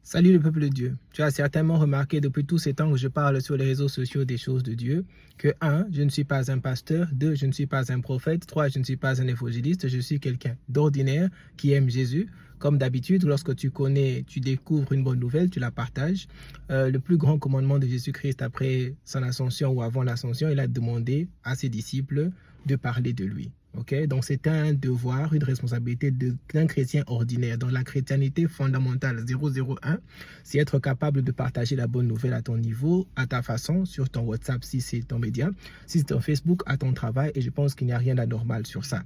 Salut le peuple de Dieu. Tu as certainement remarqué depuis tous ces temps que je parle sur les réseaux sociaux des choses de Dieu que 1. Je ne suis pas un pasteur, 2. Je ne suis pas un prophète, 3. Je ne suis pas un évangéliste, je suis quelqu'un d'ordinaire qui aime Jésus. Comme d'habitude, lorsque tu découvres une bonne nouvelle, tu la partages. Le plus grand commandement de Jésus-Christ après son ascension ou avant l'ascension, il a demandé à ses disciples de parler de lui. Okay? Donc c'est un devoir, une responsabilité d'un chrétien ordinaire. Dans la chrétienté fondamentale 001, c'est être capable de partager la bonne nouvelle à ton niveau, à ta façon, sur ton WhatsApp si c'est ton média, si c'est ton Facebook, à ton travail, et je pense qu'il n'y a rien d'anormal sur ça.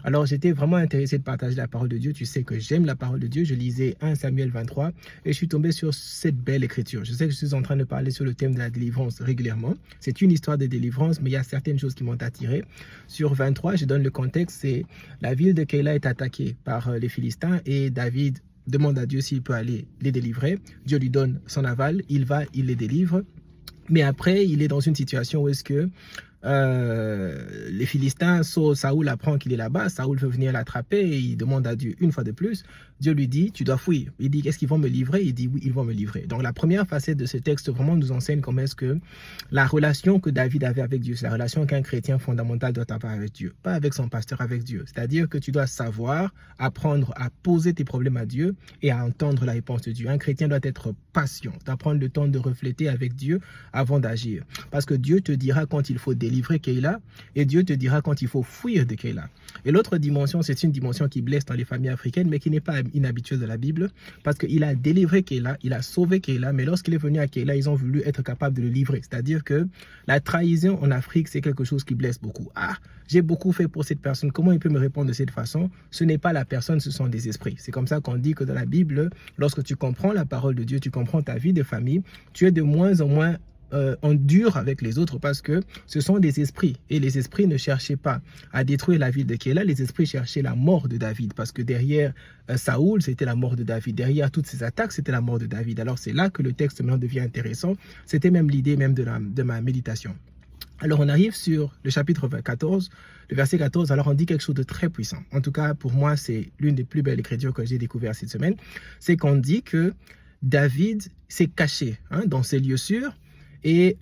Alors j'étais vraiment intéressé de partager la parole de Dieu. Tu sais que j'aime la parole de Dieu. Je lisais 1 Samuel 23 et je suis tombé sur cette belle écriture. Je sais que je suis en train de parler sur le thème de la délivrance régulièrement. C'est une histoire de délivrance, mais il y a certaines choses qui m'ont attiré. Sur 23, je donne le contexte, c'est la ville de Keïla est attaquée par les Philistins et David demande à Dieu s'il peut aller les délivrer. Dieu lui donne son aval, il va, il les délivre. Mais après, il est dans une situation où est-ce que les Philistins, Saoul apprend qu'il est là-bas, Saoul veut venir l'attraper et il demande à Dieu une fois de plus. Dieu lui dit, tu dois fuir. Il dit, est-ce qu'ils vont me livrer? Il dit, oui, ils vont me livrer. Donc la première facette de ce texte vraiment nous enseigne comment est-ce que la relation que David avait avec Dieu, c'est la relation qu'un chrétien fondamental doit avoir avec Dieu, pas avec son pasteur, avec Dieu. C'est-à-dire que tu dois savoir, apprendre à poser tes problèmes à Dieu et à entendre la réponse de Dieu. Un chrétien doit être patient, doit prendre le temps de refléter avec Dieu avant d'agir. Parce que Dieu te dira quand il faut délivrer Keïla et Dieu te dira quand il faut fuir de Keïla. Et l'autre dimension, c'est une dimension qui blesse dans les familles africaines, mais qui n'est pas inhabituelle de la Bible, parce qu'il a délivré Keïla, il a sauvé Keïla, mais lorsqu'il est venu à Keïla, ils ont voulu être capables de le livrer. C'est-à-dire que la trahison en Afrique, c'est quelque chose qui blesse beaucoup. Ah, j'ai beaucoup fait pour cette personne, comment il peut me répondre de cette façon? Ce n'est pas la personne, ce sont des esprits. C'est comme ça qu'on dit que dans la Bible, lorsque tu comprends la parole de Dieu, tu comprends ta vie de famille, tu es de moins en moins en dur avec les autres parce que ce sont des esprits et les esprits ne cherchaient pas à détruire la ville de Keïla, les esprits cherchaient la mort de David parce que derrière Saoul c'était la mort de David, derrière toutes ces attaques c'était la mort de David. Alors c'est là que le texte maintenant devient intéressant, c'était même l'idée même de ma méditation. Alors on arrive sur le chapitre 14, le verset 14, alors on dit quelque chose de très puissant. En tout cas pour moi c'est l'une des plus belles écritures que j'ai découvert cette semaine, c'est qu'on dit que David s'est caché dans ces lieux sûrs. Et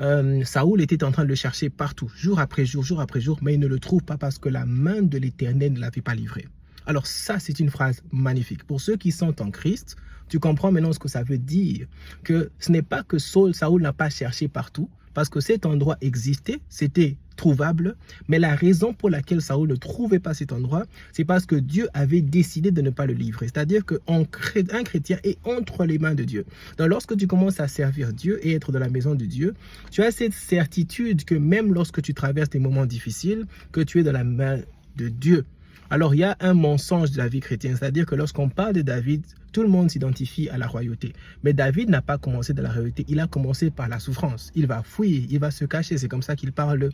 Saoul était en train de le chercher partout, jour après jour, mais il ne le trouve pas parce que la main de l'Éternel ne l'avait pas livré. Alors ça, c'est une phrase magnifique. Pour ceux qui sont en Christ, tu comprends maintenant ce que ça veut dire. Que ce n'est pas que Saoul n'a pas cherché partout, parce que cet endroit existait, c'était trouvable, mais la raison pour laquelle Saoul ne trouvait pas cet endroit, c'est parce que Dieu avait décidé de ne pas le livrer. C'est-à-dire qu'un chrétien est entre les mains de Dieu. Donc lorsque tu commences à servir Dieu et être dans la maison de Dieu, tu as cette certitude que même lorsque tu traverses des moments difficiles, que tu es dans la main de Dieu. Alors, il y a un mensonge de la vie chrétienne, c'est-à-dire que lorsqu'on parle de David, tout le monde s'identifie à la royauté. Mais David n'a pas commencé de la royauté, il a commencé par la souffrance. Il va fuir, il va se cacher, c'est comme ça qu'il parle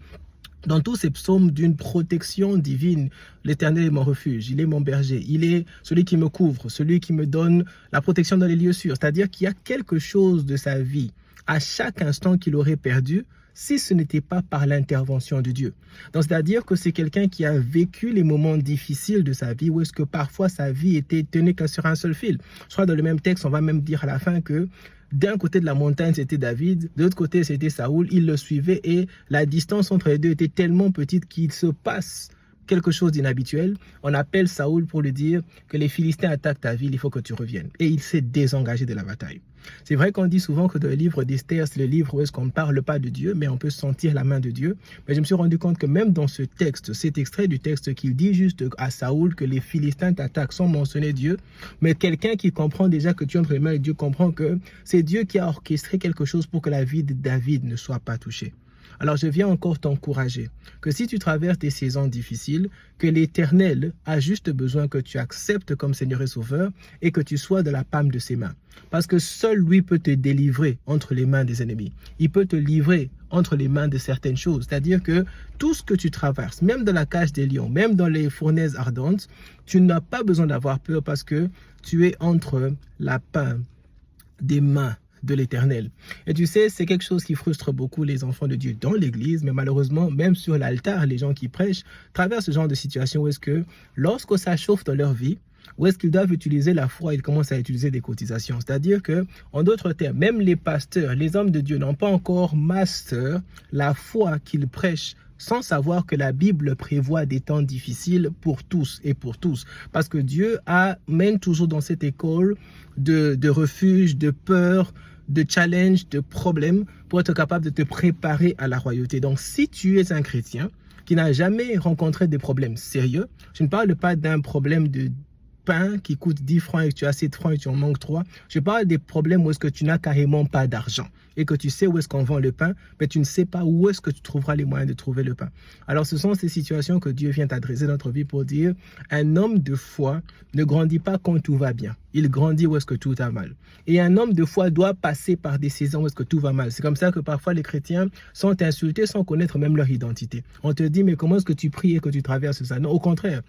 dans tous ces psaumes d'une protection divine. L'Éternel est mon refuge, il est mon berger, il est celui qui me couvre, celui qui me donne la protection dans les lieux sûrs. C'est-à-dire qu'il y a quelque chose de sa vie, à chaque instant qu'il aurait perdu, si ce n'était pas par l'intervention de Dieu. Donc, c'est-à-dire que c'est quelqu'un qui a vécu les moments difficiles de sa vie, où est-ce que parfois sa vie était tenue que sur un seul fil. Je crois dans le même texte, on va même dire à la fin que d'un côté de la montagne, c'était David, de l'autre côté, c'était Saoul, il le suivait et la distance entre les deux était tellement petite qu'il se passe quelque chose d'inhabituel. On appelle Saoul pour lui dire que les Philistins attaquent ta ville, il faut que tu reviennes. Et il s'est désengagé de la bataille. C'est vrai qu'on dit souvent que dans le livre d'Esther, c'est le livre où est-ce qu'on ne parle pas de Dieu, mais on peut sentir la main de Dieu. Mais je me suis rendu compte que même dans ce texte, cet extrait du texte qu'il dit juste à Saoul que les Philistins t'attaquent sans mentionner Dieu, mais quelqu'un qui comprend déjà que tu es entre les mains de Dieu comprend que c'est Dieu qui a orchestré quelque chose pour que la vie de David ne soit pas touchée. Alors je viens encore t'encourager que si tu traverses des saisons difficiles, que l'Éternel a juste besoin que tu acceptes comme Seigneur et Sauveur et que tu sois de la palme de ses mains. Parce que seul lui peut te délivrer entre les mains des ennemis. Il peut te livrer entre les mains de certaines choses. C'est-à-dire que tout ce que tu traverses, même dans la cage des lions, même dans les fournaises ardentes, tu n'as pas besoin d'avoir peur parce que tu es entre la palme des mains de l'Éternel. Et tu sais, c'est quelque chose qui frustre beaucoup les enfants de Dieu dans l'église, mais malheureusement, même sur l'altar, les gens qui prêchent traversent ce genre de situation où est-ce que, lorsque ça chauffe dans leur vie, Où est-ce qu'ils doivent utiliser la foi? Ils commencent à utiliser des cotisations. C'est-à-dire que, en d'autres termes, même les pasteurs, les hommes de Dieu n'ont pas encore master la foi qu'ils prêchent, sans savoir que la Bible prévoit des temps difficiles pour tous et pour tous. Parce que Dieu mène toujours dans cette école de refuge, de peur, de challenge, de problèmes pour être capable de te préparer à la royauté. Donc, si tu es un chrétien qui n'a jamais rencontré des problèmes sérieux, je ne parle pas d'un problème de pain qui coûte 10 francs et que tu as 7 francs et tu en manques 3. Je parle des problèmes où est-ce que tu n'as carrément pas d'argent et que tu sais où est-ce qu'on vend le pain, mais tu ne sais pas où est-ce que tu trouveras les moyens de trouver le pain. Alors, ce sont ces situations que Dieu vient t'adresser dans notre vie pour dire, un homme de foi ne grandit pas quand tout va bien. Il grandit où est-ce que tout va mal. Et un homme de foi doit passer par des saisons où est-ce que tout va mal. C'est comme ça que parfois les chrétiens sont insultés sans connaître même leur identité. On te dit, mais comment est-ce que tu pries et que tu traverses ça? Non, au contraire.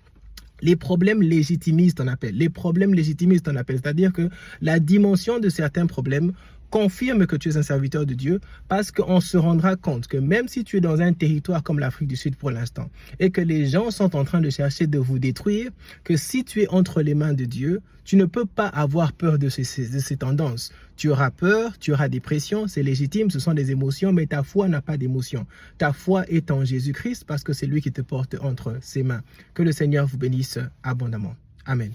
Les problèmes légitimistes, on appelle. Les problèmes légitimistes, on appelle. C'est-à-dire que la dimension de certains problèmes confirme que tu es un serviteur de Dieu parce qu'on se rendra compte que même si tu es dans un territoire comme l'Afrique du Sud pour l'instant et que les gens sont en train de chercher de vous détruire, que si tu es entre les mains de Dieu, tu ne peux pas avoir peur de ces tendances. Tu auras peur, tu auras des pressions, c'est légitime, ce sont des émotions, mais ta foi n'a pas d'émotion. Ta foi est en Jésus-Christ parce que c'est lui qui te porte entre ses mains. Que le Seigneur vous bénisse abondamment. Amen.